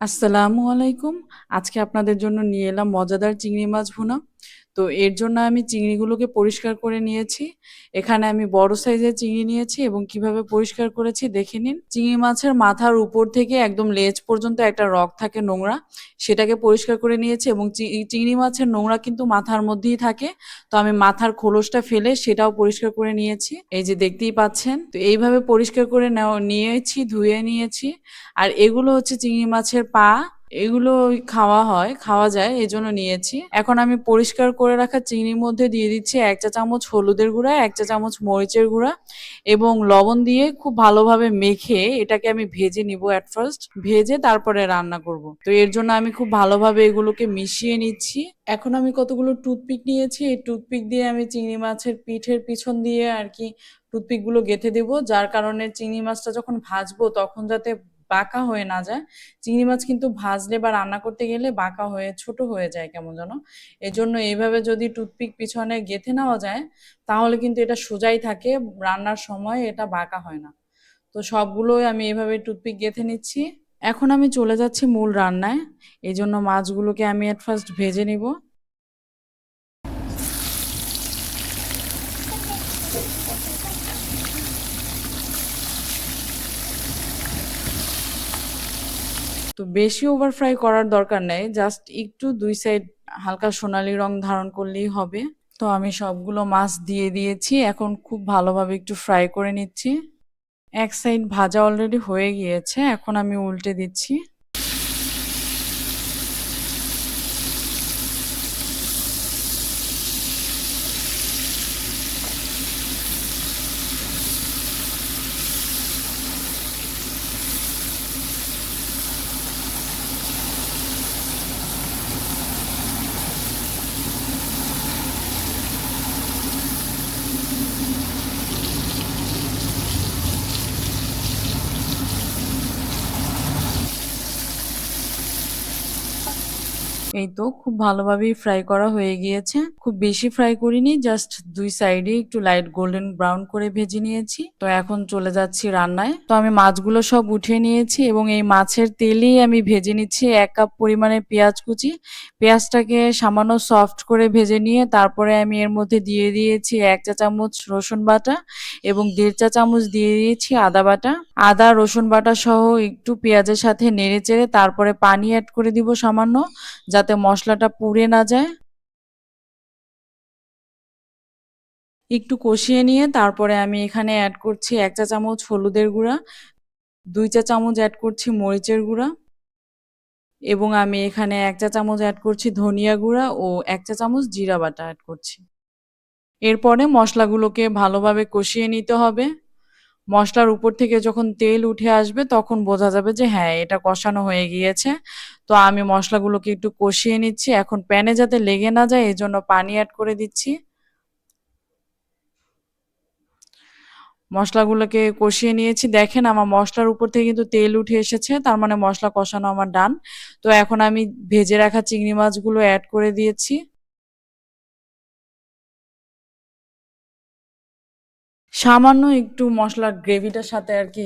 আসসালামু আলাইকুম। আজকে আপনাদের জন্য নিয়ে এলাম মজাদার চিংড়ি মাছ ভুনা। তো এর জন্য আমি চিংড়িগুলোকে পরিষ্কার করে নিয়েছি। এখানে আমি বড় সাইজের চিংড়ি নিয়েছি এবং কিভাবে পরিষ্কার করেছি দেখে নিন। চিংড়ি মাছের মাথার উপর থেকে একদম লেজ পর্যন্ত একটা রগ থাকে নোংরা, সেটাকে পরিষ্কার করে নিয়েছি এবং চিংড়ি মাছের নোংরা কিন্তু মাথার মধ্যেই থাকে। তো আমি মাথার খোলসটা ফেলে সেটাও পরিষ্কার করে নিয়েছি। এই যে দেখতেই পাচ্ছেন। তো এইভাবে পরিষ্কার করে নিয়েছি, ধুয়ে নিয়েছি। আর এগুলো হচ্ছে চিংড়ি মাছের পা। এগুলো খাওয়া হয়, খাওয়া যায় এজন্য নিয়েছি। এখন আমি পরিষ্কার করে রাখা চিংড়ির মধ্যে দিয়ে দিচ্ছি ১ চা চামচ হলুদের গুঁড়া, ১ চা চামচ মরিচের গুঁড়া এবং লবণ দিয়ে খুব ভালোভাবে মেখে এটাকে আমি ভেজে নিব এট ফার্স্ট। ভেজে তারপরে রান্না করব। তো এর জন্য আমি খুব ভালোভাবে এগুলোকে মিশিয়ে নিচ্ছি। এখন আমি কতগুলো টুথপিক নিয়েছি। এই টুথপিক দিয়ে আমি চিংড়ি মাছের পিঠের পিছন দিয়ে আরকি টুথপিক গুলো গেঁথে দেব। যার কারণে চিংড়ি মাছটা যখন ভাজবো তখন যাতে বাঁকা হয়ে না যায়। চিংড়ি মাছ কিন্তু ভাজলে বা রান্না করতে গেলে বাঁকা হয়ে ছোট হয়ে যায় কেমন যেন। এজন্য এইভাবে যদি টুথপিক পিছনে গেঁথে নেওয়া যায় তাহলে কিন্তু এটা সোজাই থাকে, রান্নার সময় এটা বাঁকা হয় না। তো সবগুলোই আমি এভাবে টুথপিক গেঁথে নিচ্ছি। এখন আমি চলে যাচ্ছি মূল রান্নায়। এজন্য মাছগুলোকে আমি এট ফার্স্ট ভেজে নিব। তো বেশি ওভার ফ্রাই করার দরকার নেই, জাস্ট একটু দুই সাইড হালকা সোনালী রং ধারণ করলেই হবে। তো আমি সবগুলো মাছ দিয়ে দিয়েছি, এখন খুব ভালোভাবে একটু ফ্রাই করে নিচ্ছি। এক সাইড ভাজা অলরেডি হয়ে গিয়েছে, এখন আমি উল্টে দিচ্ছি। এই তো খুব ভালোভাবেই ফ্রাই করা হয়ে গিয়েছে। খুব বেশি ফ্রাই করিনি, জাস্ট দুই সাইডে একটু লাইট গোল্ডেন ব্রাউন করে ভেজে নিয়েছি। তো এখন চলে যাচ্ছি রান্নায়। তো আমি মাছগুলো সব উঠিয়ে নিয়েছি এবং এই মাছের তেলেই আমি ভেজে নিচ্ছি ১ কাপ পরিমাণে পেঁয়াজ কুচি। পেঁয়াজটাকে সামান্য সফট করে ভেজে নিয়ে তারপরে আমি এর মধ্যে দিয়ে দিয়েছি ১ চা চামচ রসুন বাটা এবং ১.৫ চা চামচ দিয়ে দিয়েছি আদা বাটা। আদা রসুন বাটা সহ একটু পেঁয়াজের সাথে নেড়েচেড়ে তারপরে পানি এড করে দিব সামান্য, যাতে মশলাটা পুড়ে না যায়। একটু কষিয়ে নিয়ে তারপরে আমি এখানে অ্যাড করছি ১ চা চামচ হলুদের গুঁড়া, ২ চা চামচ অ্যাড করছি মরিচের গুঁড়া এবং আমি এখানে ১ চা চামচ অ্যাড করছি ধনিয়া গুঁড়া ও ১ চা চামচ জিরা বাটা অ্যাড করছি। এরপরে মশলাগুলোকে ভালোভাবে কষিয়ে নিতে হবে। মসলার উপর থেকে যখন তেল উঠে আসবে তখন বোঝা যাবে যে হ্যাঁ, এটা কষানো হয়ে গিয়েছে। তো আমি মসলাগুলোকে একটু কষিয়ে নিচ্ছি। এখন প্যানে যাতে লেগে না যায় এজন্য পানি এড করে দিচ্ছি। মসলাগুলোকে কষিয়ে নিয়েছি। দেখেন আমার মসলার উপর থেকে কিন্তু তেল উঠে এসেছে। তার মানে মসলা কষানো আমার ডান। তো এখন আমি ভেজে রাখা চিংড়ি মাছগুলো এড করে দিয়েছি। সামান্য একটু মসলার গ্রেভিটার সাথে আরকি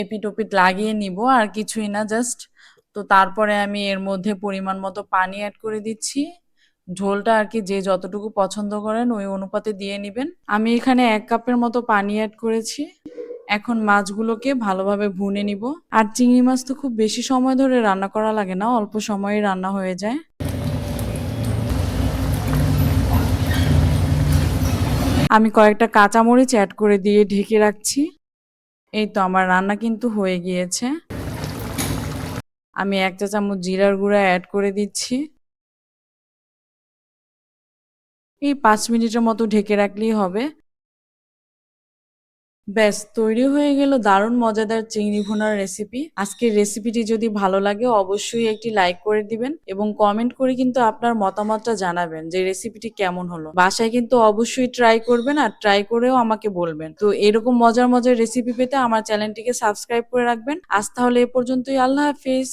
এপিঠ-ওপিঠ লাগিয়ে নিবো, আর কিছুই না জাস্ট। তো তারপরে আমি এর মধ্যে পরিমাণ মতো পানি এড করে দিচ্ছি। ঝোলটা আরকি যে যতটুকু পছন্দ করেন ওই অনুপাতে দিয়ে নিবেন। আমি এখানে ১ কাপের মতো পানি এড করেছি। এখন মাছগুলোকে ভালোভাবে ভুনে নিবো। আর চিংড়ি মাছ তো খুব বেশি সময় ধরে রান্না করা লাগে না, অল্প সময়েই রান্না হয়ে যায়। আমি কয়েকটা কাঁচামরিচ এড করে দিয়ে ঢেকে রাখছি। এই তো আমার রান্না কিন্তু হয়ে গিয়েছে। আমি ১ চা চামচ জিরার গুঁড়া এড করে দিচ্ছি। এই ৫ মিনিটের মতো ঢেকে রাখলেই হবে। ব্যাস তৈরি হয়ে গেল দারুণ মজাদার চিংড়ি ভুনার রেসিপি। আজকের রেসিপিটি যদি ভালো লাগে অবশ্যই একটি লাইক করে দিবেন এবং কমেন্ট করে কিন্তু আপনার মতামতটা জানাবেন যে রেসিপিটি কেমন হলো। বাসায় কিন্তু অবশ্যই ট্রাই করবেন আর ট্রাই করেও আমাকে বলবেন। তো এরকম মজার মজার রেসিপি পেতে আমার চ্যানেলটিকে সাবস্ক্রাইব করে রাখবেন। আজ তাহলে এ পর্যন্তই। আল্লাহ হাফেজ।